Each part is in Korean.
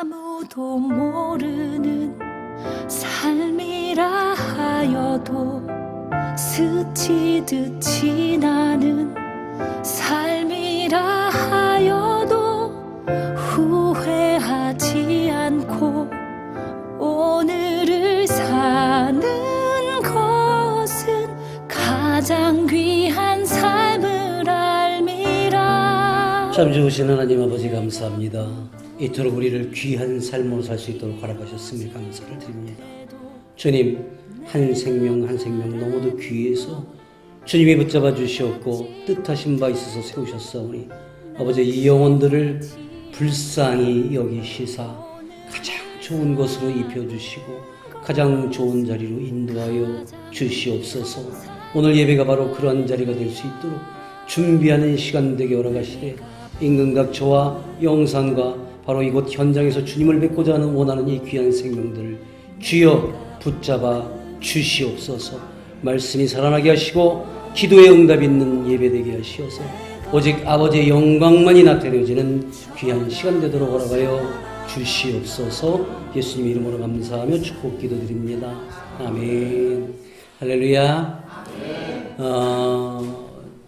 아무도 모르는 삶이라 하여도 스치듯 지나는 삶이라 하여도 후회하지 않고 오늘을 사는 것은 가장 귀한 삶을 알미라. 참 좋으신 하나님 아버지 감사합니다. 이토록 우리를 귀한 삶으로 살 수 있도록 허락하셨음에 감사를 드립니다. 주님, 한 생명 한 생명 너무도 귀해서 주님이 붙잡아 주시었고 뜻하신 바 있어서 세우셨사오니 아버지 이 영혼들을 불쌍히 여기시사 가장 좋은 것으로 입혀주시고 가장 좋은 자리로 인도하여 주시옵소서. 오늘 예배가 바로 그러한 자리가 될 수 있도록 준비하는 시간 되게 허락하시되 인근각 저와 영상과 바로 이곳 현장에서 주님을 뵙고자 하는 원하는 이 귀한 생명들을 주여 붙잡아 주시옵소서. 말씀이 살아나게 하시고 기도의 응답 있는 예배 되게 하시어서 오직 아버지의 영광만이 나타내어지는 귀한 시간 되도록 허락하여 주시옵소서. 예수님 이름으로 감사하며 축복 기도드립니다. 아멘. 할렐루야.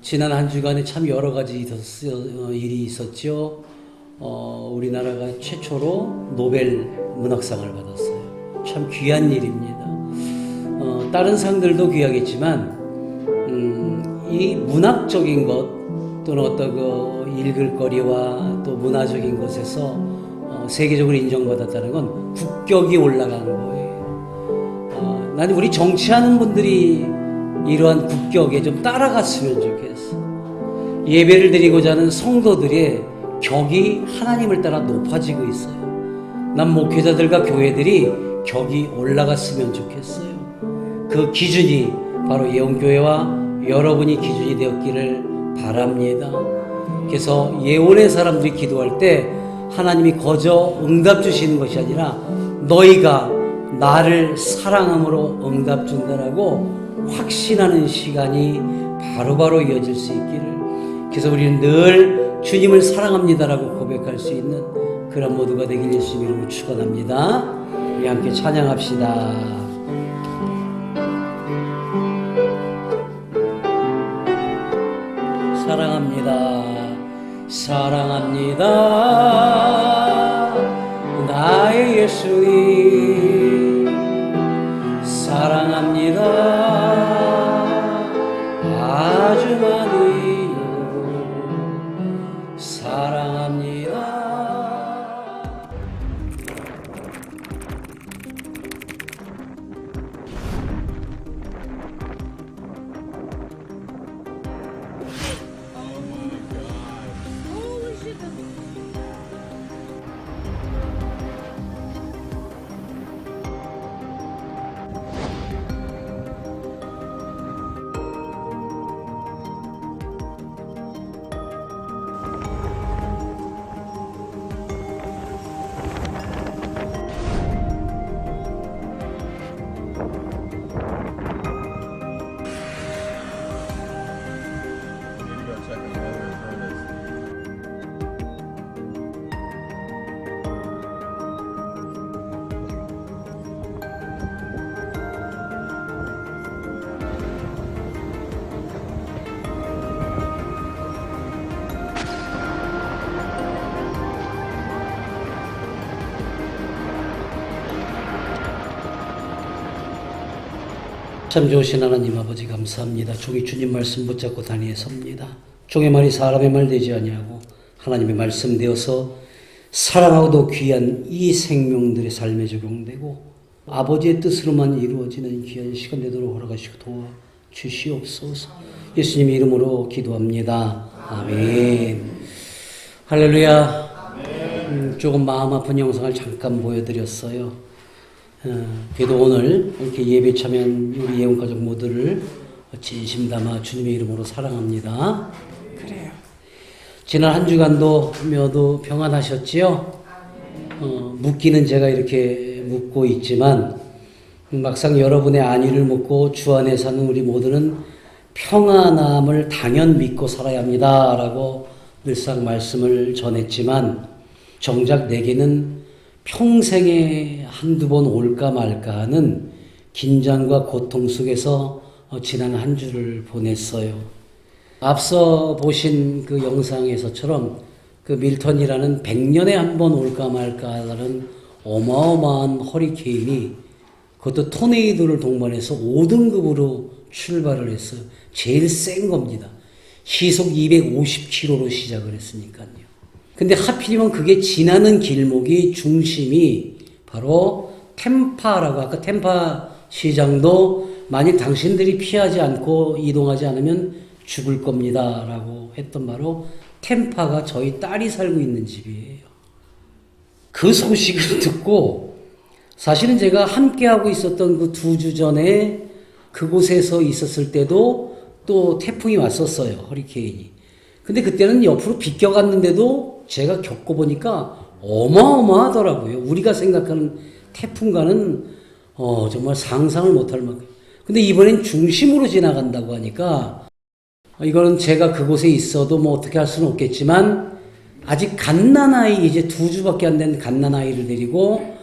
지난 한 주간에 참 여러 가지 일이 있었죠. 우리나라가 최초로 노벨 문학상을 받았어요. 참 귀한 일입니다. 다른 상들도 귀하겠지만 이 문학적인 것 또는 어떤 읽을 거리와 또 문화적인 것에서 세계적으로 인정받았다는 건 국격이 올라가는 거예요. 나는 우리 정치하는 분들이 이러한 국격에 좀 따라갔으면 좋겠어. 예배를 드리고자 하는 성도들의 격이 하나님을 따라 높아지고 있어요. 난 목회자들과 교회들이 격이 올라갔으면 좋겠어요. 그 기준이 바로 예원교회와 여러분이 기준이 되었기를 바랍니다. 그래서 예원의 사람들이 기도할 때 하나님이 거저 응답 주시는 것이 아니라 너희가 나를 사랑함으로 응답 준다라고 확신하는 시간이 바로바로 이어질 수 있기를. 그래서 우리는 늘 주님을 사랑합니다라고 고백할 수 있는 그런 모두가 되길 예수님 이름으로 축원합니다. 우리 함께 찬양합시다. 사랑합니다. 사랑합니다. 나의 예수님 사랑합니다. 아주 많이요 사랑합니다. 참 좋으신 하나님 아버지 감사합니다. 종이 주님 말씀 붙잡고 다니에 섭니다. 종의 말이 사람의 말 되지 아니하고 하나님의 말씀 되어서 사랑하고도 귀한 이 생명들의 삶에 적용되고 아버지의 뜻으로만 이루어지는 귀한 시간 되도록 허락하시고 도와주시옵소서. 예수님 이름으로 기도합니다. 아멘. 할렐루야. 조금 마음 아픈 영상을 잠깐 보여드렸어요. 그래도 오늘 이렇게 예배 참여한 우리 예원가족 모두를 진심 담아 주님의 이름으로 사랑합니다. 그래요. 지난 한 주간도 모두 평안하셨지요? 묻기는 제가 이렇게 묻고 있지만 막상 여러분의 안위를 묻고 주 안에 사는 우리 모두는 평안함을 당연 믿고 살아야 합니다 라고 늘상 말씀을 전했지만 정작 내게는 평생에 한두 번 올까 말까 하는 긴장과 고통 속에서 지난 한 주를 보냈어요. 앞서 보신 그 영상에서처럼 그 밀턴이라는 100년에 한 번 올까 말까 하는 어마어마한 허리케인이 그것도 토네이도를 동반해서 5등급으로 출발을 했어요. 제일 센 겁니다. 시속 250km로 시작을 했으니까요. 근데 하필이면 그게 지나는 길목이 중심이 바로 템파라고, 아까 템파 시장도 만약 당신들이 피하지 않고 이동하지 않으면 죽을 겁니다 라고 했던 바로 템파가 저희 딸이 살고 있는 집이에요. 그 소식을 듣고 사실은 제가 함께하고 있었던 그 2주 전에 그곳에서 있었을 때도 또 태풍이 왔었어요. 허리케인이. 근데 그때는 옆으로 비껴갔는데도 제가 겪어보니까 어마어마하더라고요. 우리가 생각하는 태풍과는 정말 상상을 못할 만큼. 근데 이번엔 중심으로 지나간다고 하니까 이거는 제가 그곳에 있어도 뭐 어떻게 할 수는 없겠지만 아직 갓난아이, 이제 2주밖에 안 된 갓난아이를 데리고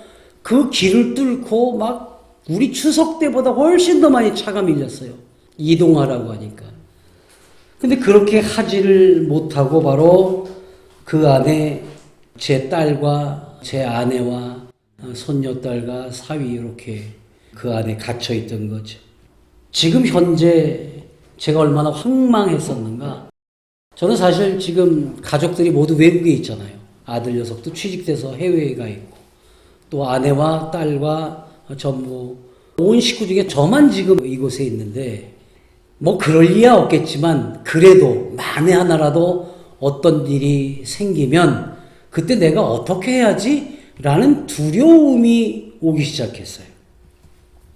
그 길을 뚫고 막 우리 추석 때보다 훨씬 더 많이 차가 밀렸어요. 이동하라고 하니까. 근데 그렇게 하지를 못하고 바로 그 안에 제 딸과 제 아내와 손녀딸과 사위 이렇게 그 안에 갇혀 있던 거죠. 지금 현재 제가 얼마나 황망했었는가. 저는 사실 지금 가족들이 모두 외국에 있잖아요. 아들 녀석도 취직돼서 해외에 가 있고 또 아내와 딸과 전부 온 식구 중에 저만 지금 이곳에 있는데 뭐 그럴 리야 없겠지만 그래도 만에 하나라도 어떤 일이 생기면 그때 내가 어떻게 해야지? 라는 두려움이 오기 시작했어요.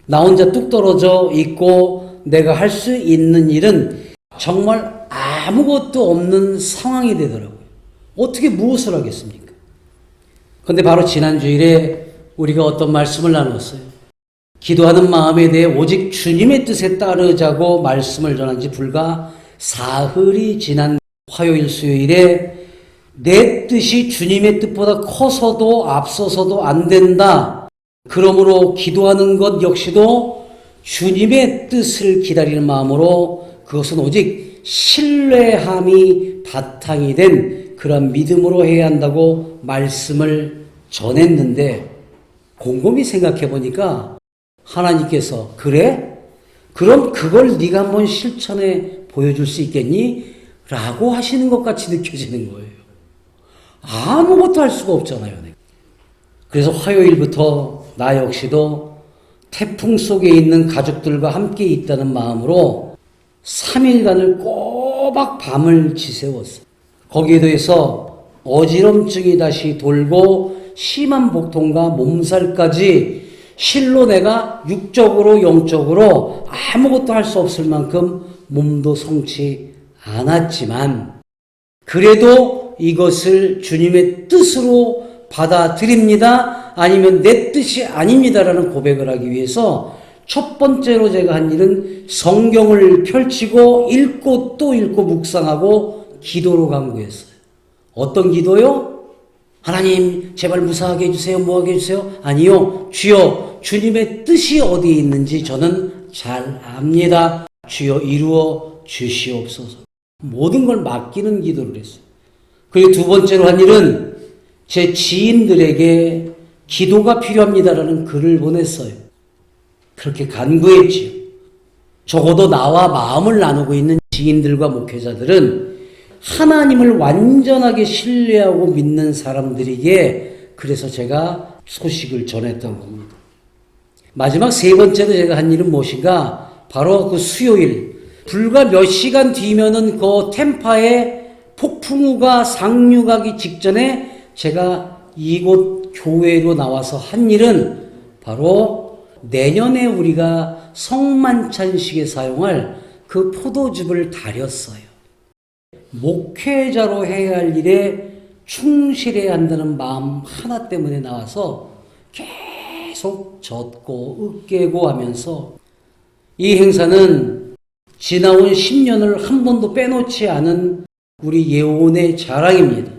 나 혼자 뚝 떨어져 있고 내가 할 수 있는 일은 정말 아무것도 없는 상황이 되더라고요. 어떻게 무엇을 하겠습니까? 그런데 바로 지난 주일에 우리가 어떤 말씀을 나눴어요. 기도하는 마음에 대해 오직 주님의 뜻에 따르자고 말씀을 전한 지 불과 사흘이 지난 화요일 수요일에 내 뜻이 주님의 뜻보다 커서도 앞서서도 안 된다. 그러므로 기도하는 것 역시도 주님의 뜻을 기다리는 마음으로 그것은 오직 신뢰함이 바탕이 된 그런 믿음으로 해야 한다고 말씀을 전했는데 곰곰이 생각해 보니까 하나님께서 그래? 그럼 그걸 네가 한번 실천해 보여줄 수 있겠니? 라고 하시는 것 같이 느껴지는 거예요. 아무것도 할 수가 없잖아요. 그래서 화요일부터 나 역시도 태풍 속에 있는 가족들과 함께 있다는 마음으로 3일간을 꼬박 밤을 지새웠어요. 거기에 더해서 어지럼증이 다시 돌고 심한 복통과 몸살까지 실로 내가 육적으로 영적으로 아무것도 할 수 없을 만큼 몸도 성치 않았지만 그래도 이것을 주님의 뜻으로 받아들입니다. 아니면 내 뜻이 아닙니다라는 고백을 하기 위해서 첫 번째로 제가 한 일은 성경을 펼치고 읽고 또 읽고 묵상하고 기도로 간구했어요. 어떤 기도요? 하나님 제발 무사하게 해주세요. 뭐하게 해주세요? 아니요. 주여 주님의 뜻이 어디에 있는지 저는 잘 압니다. 주여 이루어 주시옵소서. 모든 걸 맡기는 기도를 했어요. 그리고 두 번째로 한 일은 제 지인들에게 기도가 필요합니다라는 글을 보냈어요. 그렇게 간구했지요. 적어도 나와 마음을 나누고 있는 지인들과 목회자들은 하나님을 완전하게 신뢰하고 믿는 사람들이기에 그래서 제가 소식을 전했던 겁니다. 마지막 세 번째로 제가 한 일은 무엇인가? 바로 그 수요일 불과 몇 시간 뒤면은 그 템파에 폭풍우가 상륙하기 직전에 제가 이곳 교회로 나와서 한 일은 바로 내년에 우리가 성만찬식에 사용할 그 포도즙을 다렸어요. 목회자로 해야 할 일에 충실해야 한다는 마음 하나 때문에 나와서 계속 젖고 으깨고 하면서 이 행사는 지나온 10년을 한 번도 빼놓지 않은 우리 예원의 자랑입니다.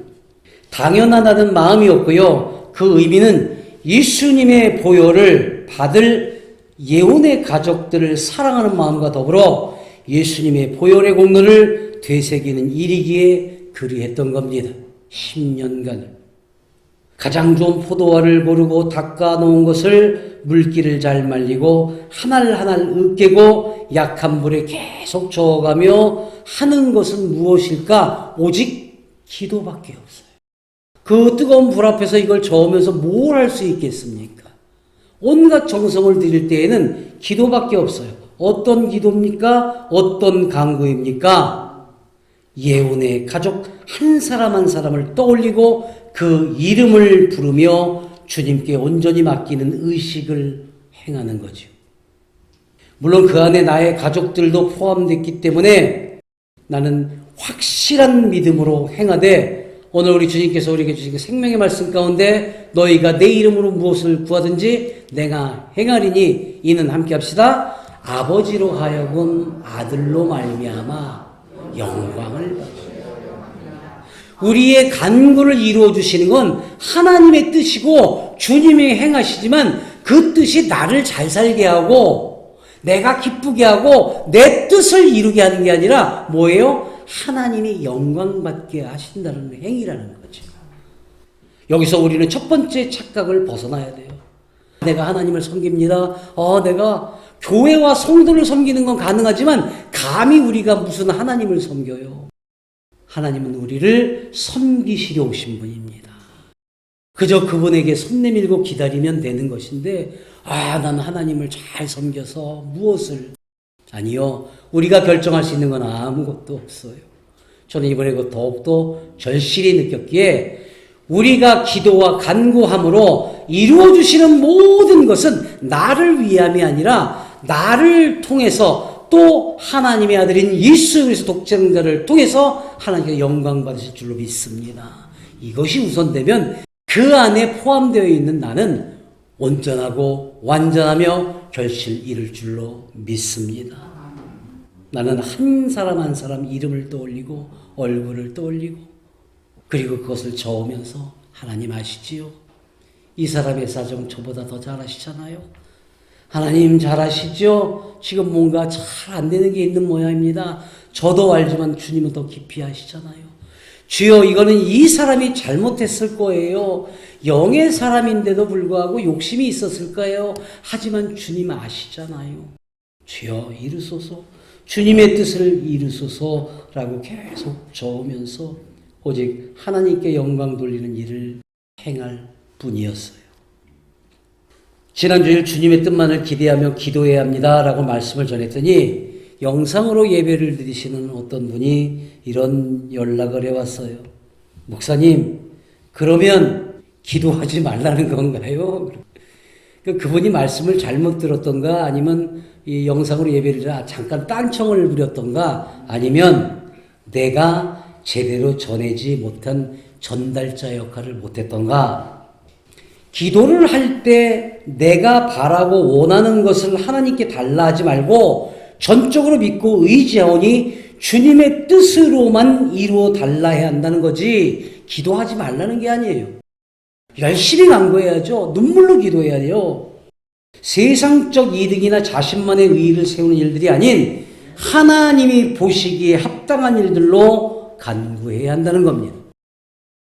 당연하다는 마음이었고요. 그 의미는 예수님의 보혈을 받을 예언의 가족들을 사랑하는 마음과 더불어 예수님의 보혈의 공로를 되새기는 일이기에 그리했던 겁니다. 10년간. 가장 좋은 포도알을 고르고 닦아 놓은 것을 물기를 잘 말리고 하나하나 으깨고 약한 불에 계속 저어가며 하는 것은 무엇일까? 오직 기도밖에 없어요. 그 뜨거운 불 앞에서 이걸 저으면서 뭘 할 수 있겠습니까? 온갖 정성을 들일 때에는 기도밖에 없어요. 어떤 기도입니까? 어떤 간구입니까? 예언의 가족 한 사람 한 사람을 떠올리고 그 이름을 부르며 주님께 온전히 맡기는 의식을 행하는 거죠. 물론 그 안에 나의 가족들도 포함됐기 때문에 나는 확실한 믿음으로 행하되 오늘 우리 주님께서 우리에게 주신 그 생명의 말씀 가운데 너희가 내 이름으로 무엇을 구하든지 내가 행하리니 이는 함께 합시다. 아버지로 하여금 아들로 말미암아 영광을 받으시라. 우리의 간구를 이루어 주시는 건 하나님의 뜻이고 주님이 행하시지만 그 뜻이 나를 잘 살게 하고 내가 기쁘게 하고 내 뜻을 이루게 하는 게 아니라 뭐예요? 하나님이 영광받게 하신다는 행위라는 거죠. 여기서 우리는 첫 번째 착각을 벗어나야 돼요. 내가 하나님을 섬깁니다. 내가 교회와 성도를 섬기는 건 가능하지만 감히 우리가 무슨 하나님을 섬겨요. 하나님은 우리를 섬기시려 오신 분입니다. 그저 그분에게 손 내밀고 기다리면 되는 것인데 나는 하나님을 잘 섬겨서 무엇을 아니요. 우리가 결정할 수 있는 건 아무것도 없어요. 저는 이번에 더욱더 절실히 느꼈기에 우리가 기도와 간구함으로 이루어주시는 모든 것은 나를 위함이 아니라 나를 통해서 또 하나님의 아들인 예수 그리스도 독생자를 통해서 하나님께 영광 받으실 줄로 믿습니다. 이것이 우선되면 그 안에 포함되어 있는 나는 온전하고 완전하며 결실 이룰 줄로 믿습니다. 나는 한 사람 한 사람 이름을 떠올리고 얼굴을 떠올리고 그리고 그것을 저으면서 하나님 아시지요? 이 사람의 사정 저보다 더 잘 아시잖아요. 하나님 잘 아시죠? 지금 뭔가 잘 안 되는 게 있는 모양입니다. 저도 알지만 주님은 더 깊이 아시잖아요. 주여 이거는 이 사람이 잘못했을 거예요. 영의 사람인데도 불구하고 욕심이 있었을까요? 하지만 주님 아시잖아요. 주여 이루소서 주님의 뜻을 이루소서라고 계속 저으면서 오직 하나님께 영광 돌리는 일을 행할 뿐이었어요. 지난주일 주님의 뜻만을 기대하며 기도해야 합니다 라고 말씀을 전했더니 영상으로 예배를 드리시는 어떤 분이 이런 연락을 해왔어요. 목사님, 그러면 기도하지 말라는 건가요? 그분이 말씀을 잘못 들었던가 아니면 이 영상으로 예배를 드려 잠깐 딴청을 부렸던가 아니면 내가 제대로 전하지 못한 전달자 역할을 못했던가. 기도를 할 때 내가 바라고 원하는 것을 하나님께 달라 하지 말고 전적으로 믿고 의지하오니 주님의 뜻으로만 이루어 달라 해야 한다는 거지 기도하지 말라는 게 아니에요. 열심히 간구해야죠. 눈물로 기도해야 돼요. 세상적 이득이나 자신만의 의의를 세우는 일들이 아닌 하나님이 보시기에 합당한 일들로 간구해야 한다는 겁니다.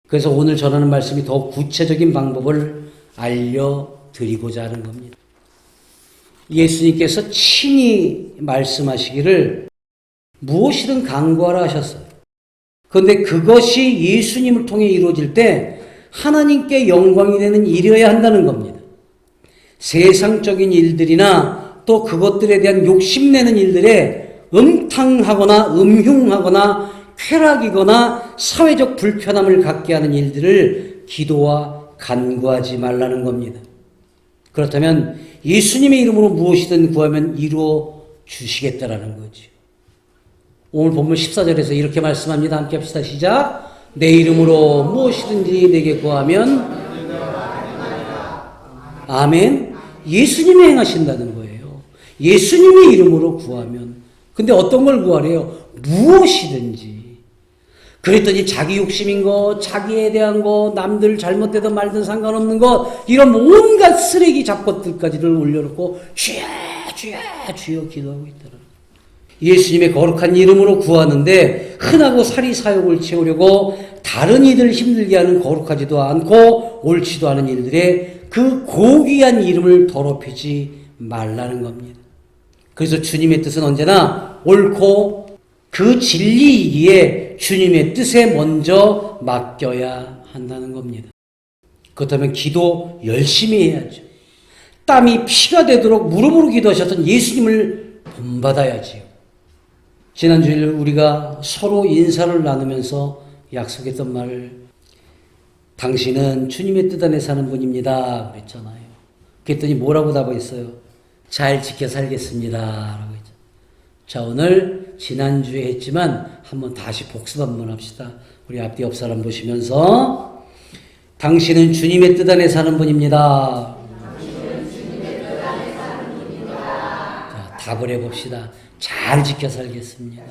그래서 오늘 전하는 말씀이 더 구체적인 방법을 알려드리고자 하는 겁니다. 예수님께서 친히 말씀하시기를 무엇이든 간구하라 하셨어요. 그런데 그것이 예수님을 통해 이루어질 때 하나님께 영광이 되는 일이어야 한다는 겁니다. 세상적인 일들이나 또 그것들에 대한 욕심내는 일들에 음탕하거나 음흉하거나 쾌락이거나 사회적 불편함을 갖게 하는 일들을 기도와 간구하지 말라는 겁니다. 그렇다면 예수님의 이름으로 무엇이든 구하면 이루어 주시겠다라는 거죠. 오늘 본문 14절에서 이렇게 말씀합니다. 함께 합시다. 시작. 내 이름으로 무엇이든지 내게 구하면 아멘. 예수님이 행하신다는 거예요. 예수님의 이름으로 구하면. 근데 어떤 걸 구하래요? 무엇이든지. 그랬더니 자기 욕심인 거, 자기에 대한 거, 남들 잘못되든 말든 상관없는 거, 이런 온갖 쓰레기 잡것들까지를 올려놓고 주여 주여 주여 기도하고 있더라. 예수님의 거룩한 이름으로 구하는데 흔하고 사리 사욕을 채우려고 다른 이들 힘들게 하는 거룩하지도 않고 옳지도 않은 일들에 그 고귀한 이름을 더럽히지 말라는 겁니다. 그래서 주님의 뜻은 언제나 옳고 그 진리이기에 주님의 뜻에 먼저 맡겨야 한다는 겁니다. 그렇다면 기도 열심히 해야죠. 땀이 피가 되도록 무릎으로 기도하셨던 예수님을 본받아야지요. 지난주일 우리가 서로 인사를 나누면서 약속했던 말을 당신은 주님의 뜻 안에 사는 분입니다 그랬잖아요. 그랬더니 뭐라고 답했어요? 잘 지켜 살겠습니다 라고 했죠. 자, 오늘 지난주에 했지만 한번 다시 복습 한번 합시다. 우리 앞뒤 옆 사람 보시면서 당신은 주님의 뜻 안에 사는 분입니다. 자, 답을 해봅시다. 잘 지켜 살겠습니다.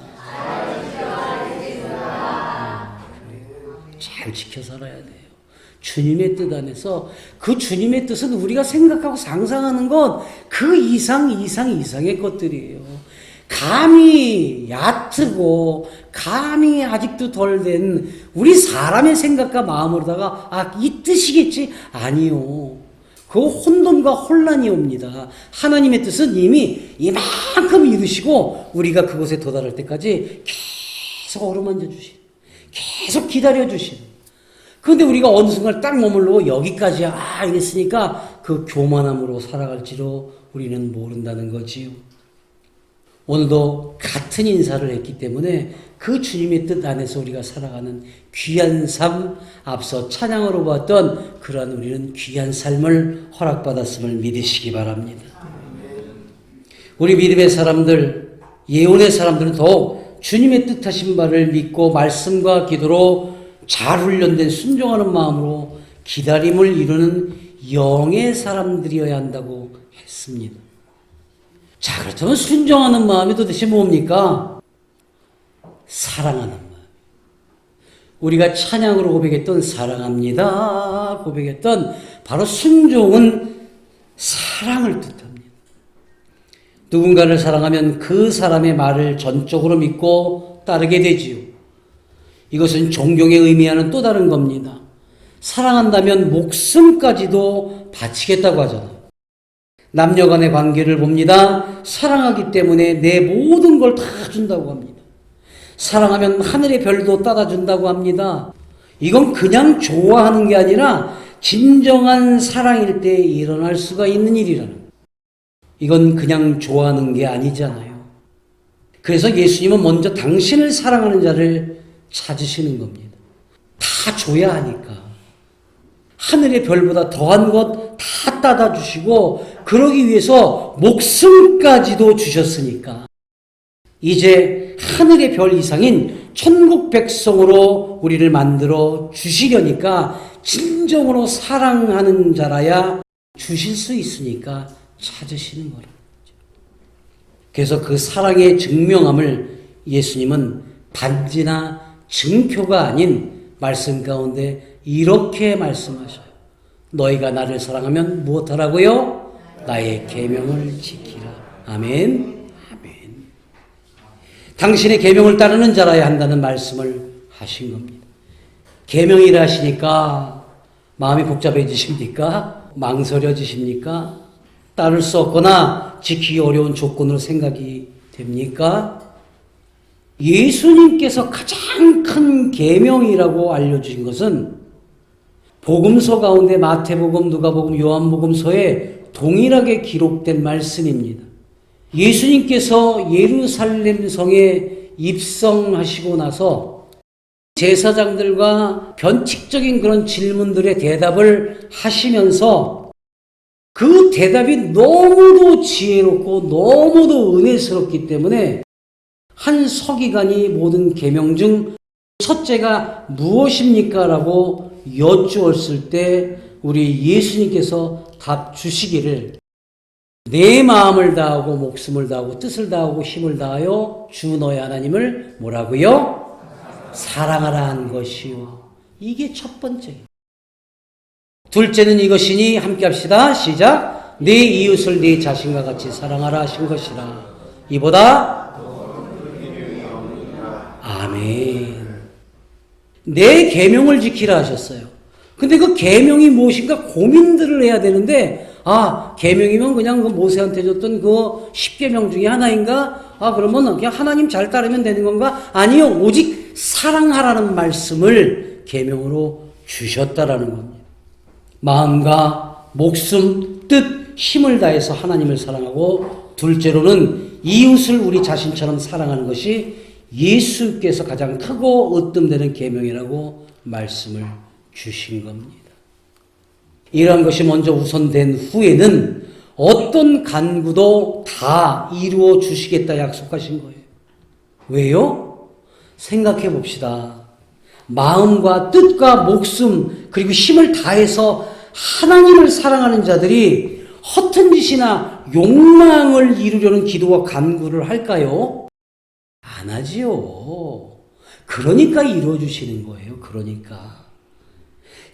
잘 지켜 살아야 돼요. 주님의 뜻 안에서 그 주님의 뜻은 우리가 생각하고 상상하는 것 그 이상의 것들이에요. 감히 얕고 감히 아직도 덜 된 우리 사람의 생각과 마음으로다가 이 뜻이겠지? 아니요. 그 혼돈과 혼란이 옵니다. 하나님의 뜻은 이미 이만큼 이루시고 우리가 그곳에 도달할 때까지 계속 어루만져 주신, 계속 기다려 주신. 그런데 우리가 어느 순간 딱 머물르고 여기까지야 이랬으니까 그 교만함으로 살아갈지로 우리는 모른다는 거지요. 오늘도 같은 인사를 했기 때문에 그 주님의 뜻 안에서 우리가 살아가는 귀한 삶, 앞서 찬양으로 봤던 그러한 우리는 귀한 삶을 허락받았음을 믿으시기 바랍니다. 우리 믿음의 사람들, 예언의 사람들은 더욱 주님의 뜻하신 바를 믿고 말씀과 기도로 잘 훈련된 순종하는 마음으로 기다림을 이루는 영의 사람들이어야 한다고 했습니다. 자, 그렇다면 순종하는 마음이 도대체 뭡니까? 사랑하는 마음. 우리가 찬양으로 고백했던 사랑합니다 고백했던 바로 순종은 사랑을 뜻합니다. 누군가를 사랑하면 그 사람의 말을 전적으로 믿고 따르게 되지요. 이것은 존경에 의미하는 또 다른 겁니다. 사랑한다면 목숨까지도 바치겠다고 하잖아요. 남녀 간의 관계를 봅니다. 사랑하기 때문에 내 모든 걸 다 준다고 합니다. 사랑하면 하늘의 별도 따다 준다고 합니다. 이건 그냥 좋아하는 게 아니라 진정한 사랑일 때 일어날 수가 있는 일이라는. 이건 그냥 좋아하는 게 아니잖아요. 그래서 예수님은 먼저 당신을 사랑하는 자를 찾으시는 겁니다. 다 줘야 하니까. 하늘의 별보다 더한 것 다 따다 주시고 그러기 위해서 목숨까지도 주셨으니까 이제 하늘의 별 이상인 천국 백성으로 우리를 만들어 주시려니까 진정으로 사랑하는 자라야 주실 수 있으니까 찾으시는 거라는 거죠. 그래서 그 사랑의 증명함을 예수님은 반지나 증표가 아닌 말씀 가운데 이렇게 말씀하셔요. 너희가 나를 사랑하면 무엇하라고요? 나의 계명을 지키라. 아멘. 아멘. 당신의 계명을 따르는 자라야 한다는 말씀을 하신 겁니다. 계명이라 하시니까 마음이 복잡해지십니까? 망설여지십니까? 따를 수 없거나 지키기 어려운 조건으로 생각이 됩니까? 예수님께서 가장 큰 계명이라고 알려주신 것은 복음서 가운데 마태복음, 누가복음, 요한복음서에 동일하게 기록된 말씀입니다. 예수님께서 예루살렘 성에 입성하시고 나서 제사장들과 변칙적인 그런 질문들의 대답을 하시면서 그 대답이 너무도 지혜롭고 너무도 은혜스럽기 때문에 한 서기관이 모든 계명 중 첫째가 무엇입니까? 라고 여쭈었을 때 우리 예수님께서 답 주시기를 내 마음을 다하고 목숨을 다하고 뜻을 다하고 힘을 다하여 주 너의 하나님을 뭐라고요? 사랑하라 한 것이요. 이게 첫 번째. 둘째는 이것이니 함께 합시다. 시작. 네 이웃을 네 자신과 같이 사랑하라 하신 것이라. 이보다 아멘. 내 계명을 지키라 하셨어요. 근데 그 계명이 무엇인가 고민들을 해야 되는데, 계명이면 그냥 그 모세한테 줬던 그 10계명 중에 하나인가? 그러면 그냥 하나님 잘 따르면 되는 건가? 아니요. 오직 사랑하라는 말씀을 계명으로 주셨다라는 겁니다. 마음과 목숨, 뜻, 힘을 다해서 하나님을 사랑하고, 둘째로는 이웃을 우리 자신처럼 사랑하는 것이 예수께서 가장 크고 으뜸되는 계명이라고 말씀을 주신 겁니다. 이러한 것이 먼저 우선된 후에는 어떤 간구도 다 이루어 주시겠다 약속하신 거예요. 왜요? 생각해 봅시다. 마음과 뜻과 목숨 그리고 힘을 다해서 하나님을 사랑하는 자들이 허튼 짓이나 욕망을 이루려는 기도와 간구를 할까요? 안 하지요. 그러니까 이루어 주시는 거예요. 그러니까.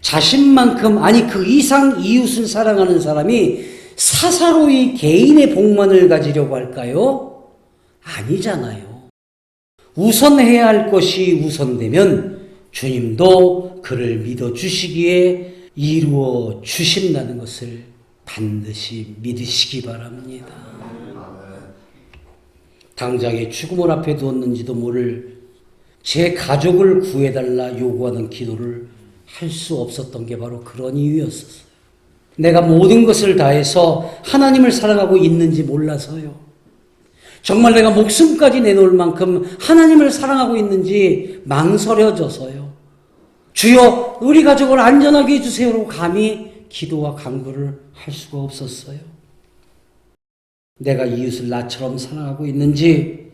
자신만큼 아니 그 이상 이웃을 사랑하는 사람이 사사로이 개인의 복만을 가지려고 할까요? 아니잖아요. 우선해야 할 것이 우선되면 주님도 그를 믿어주시기에 이루어 주신다는 것을 반드시 믿으시기 바랍니다. 당장에 죽음을 앞에 두었는지도 모를 제 가족을 구해달라 요구하는 기도를 할 수 없었던 게 바로 그런 이유였었어요. 내가 모든 것을 다해서 하나님을 사랑하고 있는지 몰라서요. 정말 내가 목숨까지 내놓을 만큼 하나님을 사랑하고 있는지 망설여져서요. 주여 우리 가족을 안전하게 해주세요라고 감히 기도와 간구를 할 수가 없었어요. 내가 이웃을 나처럼 사랑하고 있는지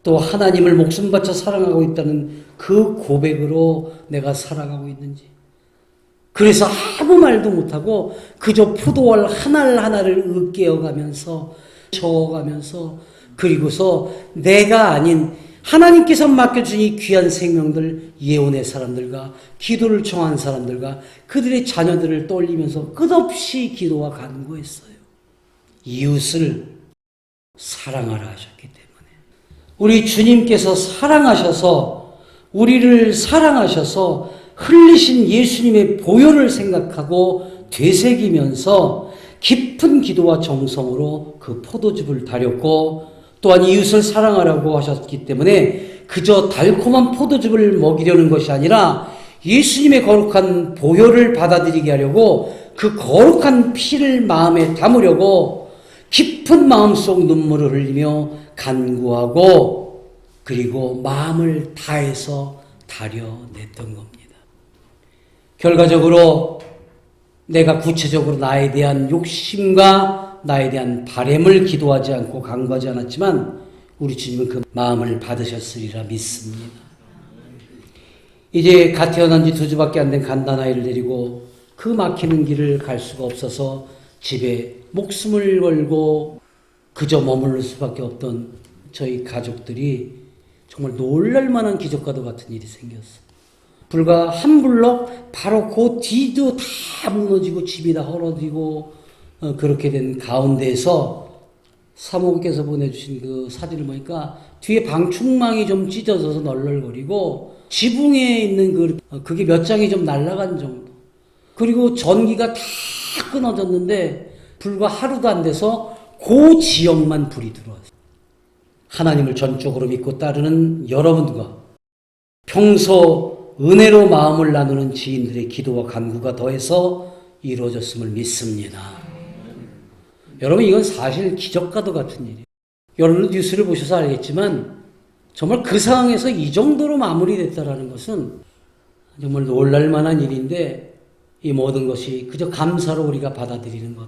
또 하나님을 목숨 바쳐 사랑하고 있다는 그 고백으로 내가 살아가고 있는지 그래서 아무 말도 못하고 그저 포도알 하나를 으깨어가면서 저어가면서 그리고서 내가 아닌 하나님께서 맡겨준 이 귀한 생명들 예언의 사람들과 기도를 청한 사람들과 그들의 자녀들을 떠올리면서 끝없이 기도와 간구했어요. 이웃을 사랑하라 하셨기 때문에 우리 주님께서 사랑하셔서 우리를 사랑하셔서 흘리신 예수님의 보혈을 생각하고 되새기면서 깊은 기도와 정성으로 그 포도즙을 다렸고 또한 이웃을 사랑하라고 하셨기 때문에 그저 달콤한 포도즙을 먹이려는 것이 아니라 예수님의 거룩한 보혈을 받아들이게 하려고 그 거룩한 피를 마음에 담으려고 깊은 마음속 눈물을 흘리며 간구하고 그리고 마음을 다해서 다려냈던 겁니다. 결과적으로 내가 구체적으로 나에 대한 욕심과 나에 대한 바램을 기도하지 않고 간구하지 않았지만 우리 주님은 그 마음을 받으셨으리라 믿습니다. 이제 갓 태어난 지 2주밖에 안 된 갓난아이를 데리고 그 막히는 길을 갈 수가 없어서 집에 목숨을 걸고 그저 머무를 수밖에 없던 저희 가족들이 정말 놀랄만한 기적과도 같은 일이 생겼어요. 불과 한 블럭 바로 그 뒤도 다 무너지고 집이 다 헐어지고 그렇게 된 가운데에서 사모님께서 보내주신 그 사진을 보니까 뒤에 방충망이 좀 찢어져서 널널거리고 지붕에 있는 그게 몇 장이 좀 날아간 정도. 그리고 전기가 다 끊어졌는데 불과 하루도 안 돼서 그 지역만 불이 들어왔어요. 하나님을 전적으로 믿고 따르는 여러분과 평소 은혜로 마음을 나누는 지인들의 기도와 간구가 더해서 이루어졌음을 믿습니다. 여러분 이건 사실 기적과도 같은 일이에요. 여러분 뉴스를 보셔서 알겠지만 정말 그 상황에서 이 정도로 마무리됐다라는 것은 정말 놀랄만한 일인데 이 모든 것이 그저 감사로 우리가 받아들이는 것.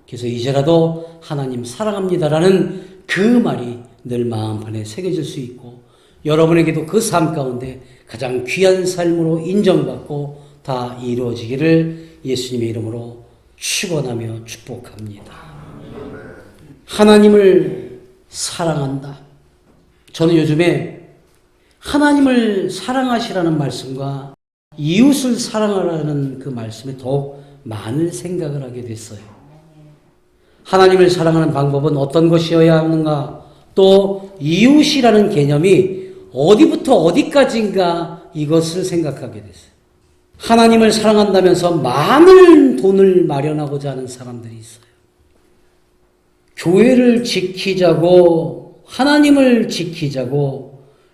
그래서 이제라도 하나님 사랑합니다라는 그 말이 늘 마음판에 새겨질 수 있고 여러분에게도 그 삶 가운데 가장 귀한 삶으로 인정받고 다 이루어지기를 예수님의 이름으로 축원하며 축복합니다. 하나님을 사랑한다. 저는 요즘에 하나님을 사랑하시라는 말씀과 이웃을 사랑하라는 그 말씀에 더욱 많은 생각을 하게 됐어요. 하나님을 사랑하는 방법은 어떤 것이어야 하는가? 또 이웃이라는 개념이 어디부터 어디까지인가? 이것을 생각하게 됐어요. 하나님을 사랑한다면서 많은 돈을 마련하고자 하는 사람들이 있어요. 교회를 지키자고, 하나님을 지키자고,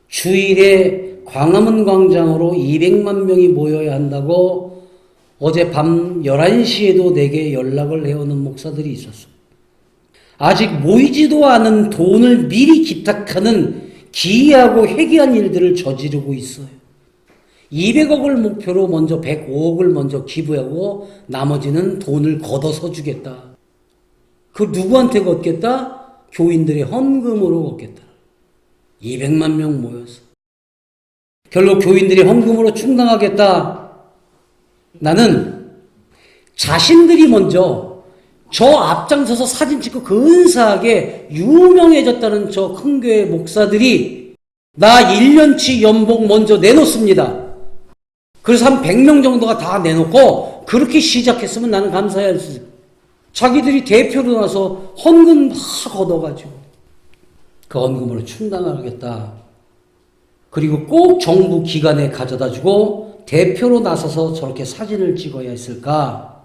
주일에 광화문 광장으로 200만 명이 모여야 한다고 어제 밤 11시에도 내게 연락을 해오는 목사들이 있었어요. 아직 모이지도 않은 돈을 미리 기탁하는 기이하고 회개한 일들을 저지르고 있어요. 200억을 목표로 먼저 105억을 먼저 기부하고 나머지는 돈을 걷어서 주겠다. 그 누구한테 걷겠다? 교인들의 헌금으로 걷겠다. 200만 명 모여서. 결국 교인들이 헌금으로 충당하겠다. 나는 자신들이 먼저 저 앞장서서 사진 찍고 근사하게 유명해졌다는 저 큰 교회 목사들이 나 1년치 연봉 먼저 내놓습니다. 그래서 한 100명 정도가 다 내놓고 그렇게 시작했으면 나는 감사해야 할 수 있어요. 자기들이 대표로 나서 헌금 다 걷어가지고 그 헌금으로 충당하겠다. 그리고 꼭 정부 기관에 가져다주고 대표로 나서서 저렇게 사진을 찍어야 했을까?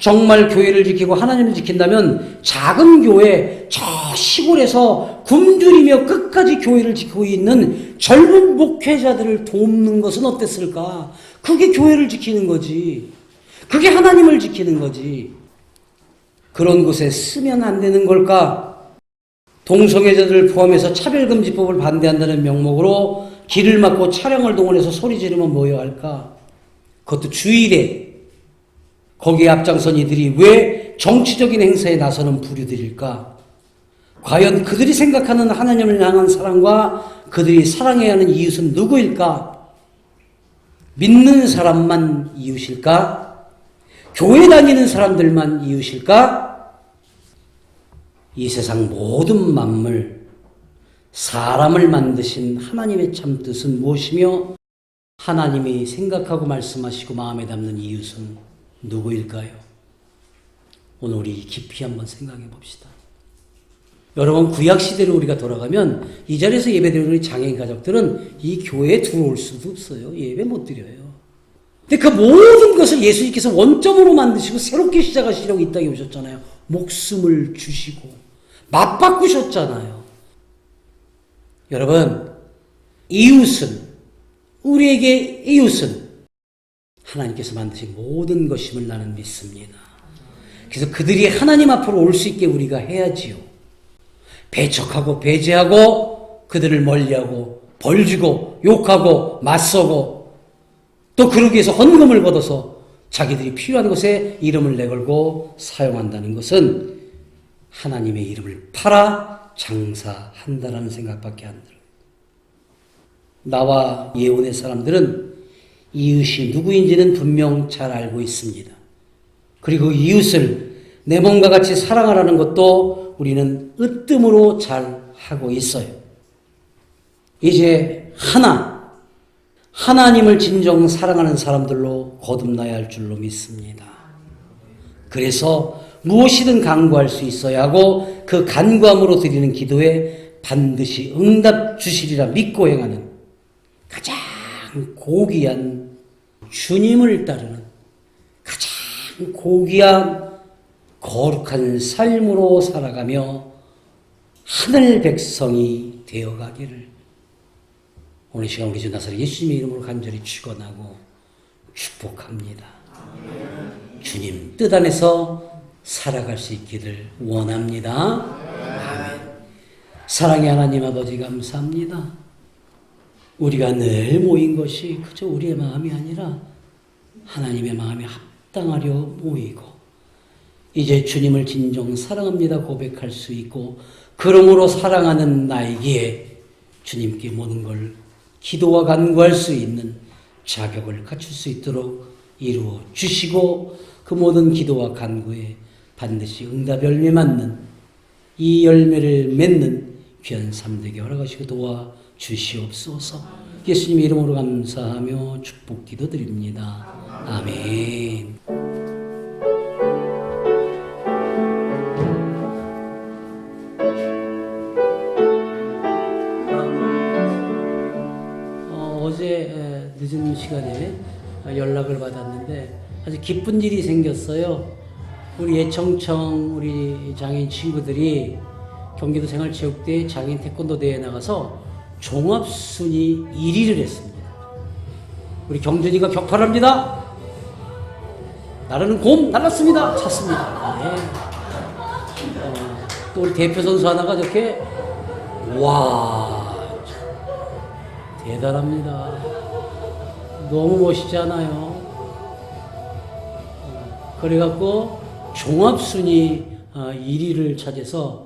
정말 교회를 지키고 하나님을 지킨다면 작은 교회 저 시골에서 굶주리며 끝까지 교회를 지키고 있는 젊은 목회자들을 돕는 것은 어땠을까? 그게 교회를 지키는 거지. 그게 하나님을 지키는 거지. 그런 곳에 쓰면 안 되는 걸까? 동성애자들을 포함해서 차별금지법을 반대한다는 명목으로 길을 막고 차량을 동원해서 소리 지르면 뭐여야 할까? 그것도 주일에 거기에 앞장선 이들이 왜 정치적인 행사에 나서는 부류들일까? 과연 그들이 생각하는 하나님을 향한 사랑과 그들이 사랑해야 하는 이웃은 누구일까? 믿는 사람만 이웃일까? 교회 다니는 사람들만 이웃일까? 이 세상 모든 만물, 사람을 만드신 하나님의 참 뜻은 무엇이며 하나님이 생각하고 말씀하시고 마음에 담는 이웃은 누구일까요? 오늘 우리 깊이 한번 생각해 봅시다. 여러분 구약시대로 우리가 돌아가면 이 자리에서 예배드리는 우리 장애인 가족들은 이 교회에 들어올 수도 없어요. 예배 못 드려요. 근데 그 모든 것을 예수님께서 원점으로 만드시고 새롭게 시작하시려고 이 땅에 오셨잖아요. 목숨을 주시고 맞바꾸셨잖아요. 여러분 이웃은 우리에게 이웃은 하나님께서 만드신 모든 것임을 나는 믿습니다. 그래서 그들이 하나님 앞으로 올 수 있게 우리가 해야지요. 배척하고 배제하고 그들을 멀리하고 벌주고 욕하고 맞서고 또 그러기 위해서 헌금을 걷어서 자기들이 필요한 곳에 이름을 내걸고 사용한다는 것은 하나님의 이름을 팔아 장사한다라는 생각밖에 안 들어요. 나와 예언의 사람들은 이웃이 누구인지는 분명 잘 알고 있습니다. 그리고 이웃을 내 몸과 같이 사랑하라는 것도 우리는 으뜸으로 잘 하고 있어요. 이제 하나님을 진정 사랑하는 사람들로 거듭나야 할 줄로 믿습니다. 그래서 무엇이든 간구할 수 있어야 하고 그 간구함으로 드리는 기도에 반드시 응답 주시리라 믿고 행하는 가장 고귀한 주님을 따르는 가장 고귀한 거룩한 삶으로 살아가며 하늘 백성이 되어가기를 오늘 시간 우리 주 나사렛 예수님의 이름으로 간절히 축원하고 축복합니다. 주님 뜻 안에서 살아갈 수 있기를 원합니다. 아멘. 사랑의 하나님 아버지 감사합니다. 우리가 늘 모인 것이 그저 우리의 마음이 아니라 하나님의 마음에 합당하려 모이고 이제 주님을 진정 사랑합니다 고백할 수 있고 그러므로 사랑하는 나에게 주님께 모든 걸 기도와 간구할 수 있는 자격을 갖출 수 있도록 이루어 주시고 그 모든 기도와 간구에 반드시 응답 열매 맞는 이 열매를 맺는 귀한 삶 되게 허락하시고 도와 주시옵소서. 예수님 이름으로 감사하며 축복 기도드립니다. 아멘. 어제 늦은 시간에 연락을 받았는데 아주 기쁜 일이 생겼어요. 우리 예청청 우리 장애인 친구들이 경기도 생활체육대 장애인 태권도 대회에 나가서 종합순위 1위를 했습니다. 우리 경준이가 격파랍니다. 나르는 곰 날랐습니다. 찼습니다. 네. 또 우리 대표 선수 하나가 저렇게 와 대단합니다. 너무 멋있지 않아요? 그래갖고 종합순위 1위를 차지해서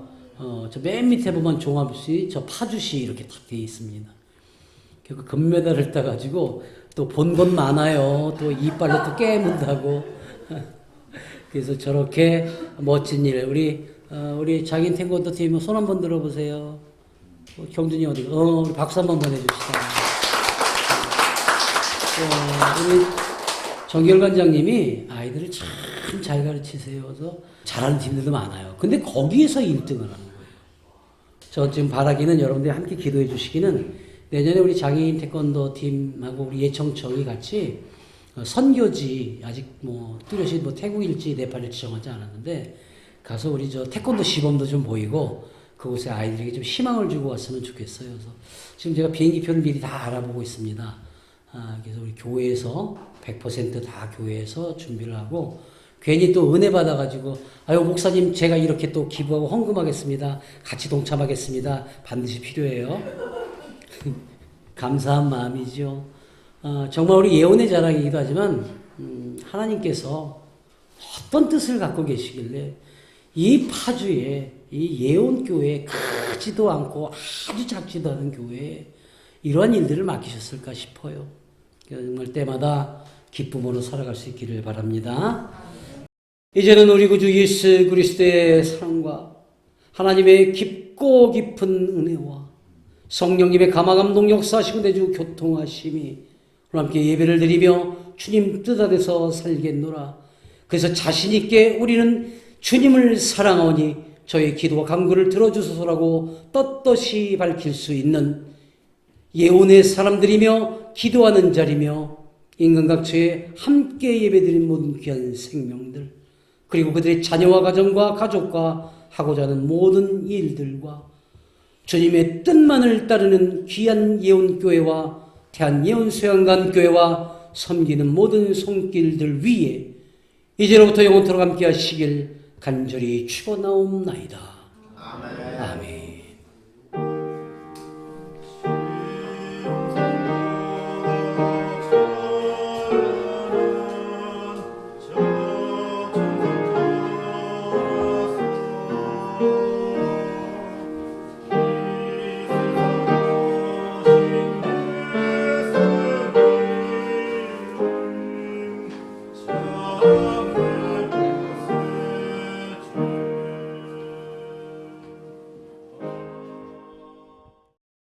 저 맨 밑에 보면 종합시, 저 파주시 이렇게 딱 되어 있습니다. 결국 금메달을 따가지고 또 본 건 많아요. 또 이빨로 또 깨문다고. 그래서 저렇게 멋진 일, 우리 장인 태권도 팀 손 한번 들어보세요. 경준이 어디? 우리 박수 한번 보내줍시다. 우리 정결 관장님이 아이들을 참 잘 가르치세요. 그래서 잘하는 팀들도 많아요. 근데 거기에서 1등을 하는 거예요. 저 지금 바라기는 여러분들이 함께 기도해 주시기는 내년에 우리 장애인 태권도 팀하고 우리 예청청이 같이 선교지 아직 뚜렷이 태국일지 네팔일지 정하지 않았는데 가서 우리 저 태권도 시범도 좀 보이고 그곳에 아이들에게 좀 희망을 주고 왔으면 좋겠어요. 그래서 지금 제가 비행기표를 미리 다 알아보고 있습니다. 그래서 우리 교회에서 100% 다 교회에서 준비를 하고 괜히 또 은혜 받아가지고 아유 목사님 제가 이렇게 또 기부하고 헌금하겠습니다. 같이 동참하겠습니다. 반드시 필요해요. 감사한 마음이죠. 정말 우리 예언의 자랑이기도 하지만 하나님께서 어떤 뜻을 갖고 계시길래 이 파주에 이 예언교회 크지도 않고 아주 작지도 않은 교회에 이러한 일들을 맡기셨을까 싶어요. 정말 때마다 기쁨으로 살아갈 수 있기를 바랍니다. 이제는 우리 구주 예수 그리스도의 사랑과 하나님의 깊고 깊은 은혜와 성령님의 감화감동 역사하시고 내주 교통하심이 오늘 함께 예배를 드리며 주님 뜻 아래서 살겠노라. 그래서 자신 있게 우리는 주님을 사랑하오니 저의 기도와 간구를 들어주소서라고 떳떳이 밝힐 수 있는 예언의 사람들이며 기도하는 자리며 인간각처에 함께 예배드린 모든 귀한 생명들 그리고 그들의 자녀와 가정과 가족과 하고자 하는 모든 일들과 주님의 뜻만을 따르는 귀한 예언교회와 대한예언수양관교회와 섬기는 모든 손길들 위에 이제로부터 영원토록 함께 하시길 간절히 축원하옵나이다. 아멘. 아멘. Oh